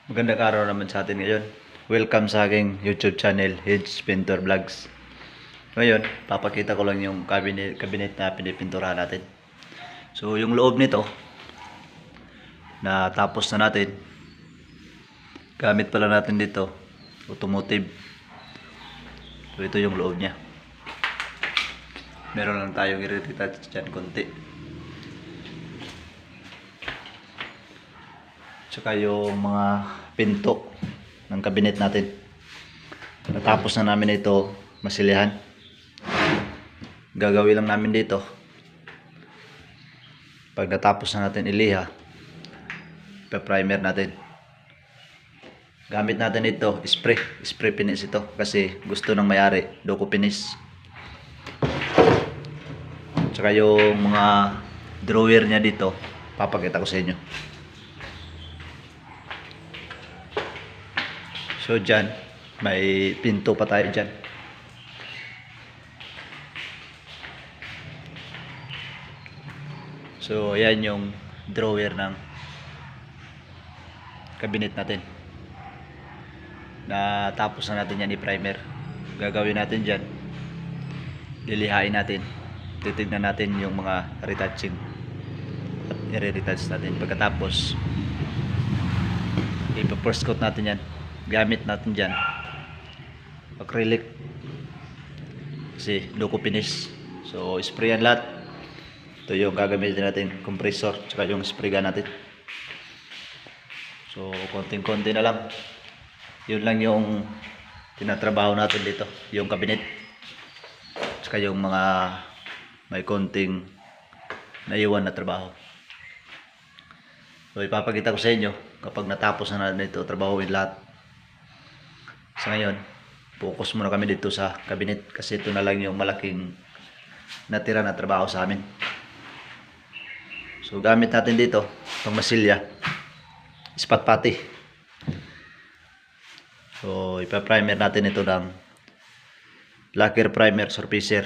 Magandang araw naman sa atin ngayon. Welcome sa aking YouTube channel, Hedge Pintor Vlogs. Ngayon, papakita ko lang yung cabinet na pinipinturahan natin. So, yung loob nito, natapos na natin. Gamit pala natin dito, automotive. So, ito yung loob niya. Meron lang tayong i-retouch dyan konti. Tsaka yung mga pinto ng cabinet natin. Natapos na namin ito masilihan. Gagawin lang namin dito. Pag natapos na natin iliha, pa-primer natin. Gamit natin ito, spray finish ito kasi gusto ng may-ari, Doco finish. Tsaka yung mga drawer niya dito, papakita ko sa inyo. So dyan, may pinto pa tayo dyan. So ayan yung drawer ng cabinet natin. Natapos na natin yan i-primer. Gagawin natin dyan, lilihain natin. Titignan natin yung mga retouching at i-retouch natin. Pagkatapos ipa-first coat natin yan. Gamit natin dyan acrylic kasi Doco finish. So sprayan lahat. Ito yung gagamitin natin, compressor tsaka yung spray gun natin. So konting-konti na lang. Yun lang yung tinatrabaho natin dito, yung cabinet tsaka yung mga may konting naiwan na trabaho. So ipapakita ko sa inyo kapag natapos na natin ito trabahuin lahat. Sa ngayon, focus muna kami dito sa cabinet kasi ito na lang yung malaking natira na trabaho sa amin. So gamit natin dito itong masilya, spot putty. So ipa-primer natin ito ng lacquer primer surfacer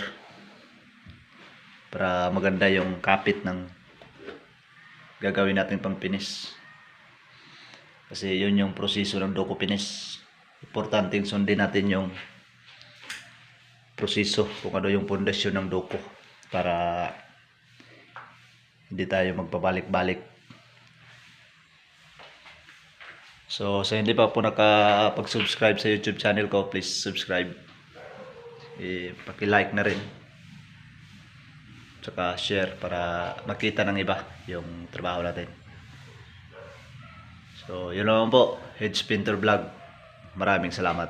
para maganda yung kapit ng gagawin natin pang finish. Kasi yun yung proseso ng Doco finish. Importanteng sundin natin yung proseso kung ano yung pundasyon ng Doco para hindi tayo magpabalik-balik. So sa hindi pa po nakapag-subscribe sa YouTube channel ko, please subscribe. Paki-like na rin. Tsaka share para makita ng iba yung trabaho natin. So yun naman po, Hedge Pintor Vlog. Maraming salamat.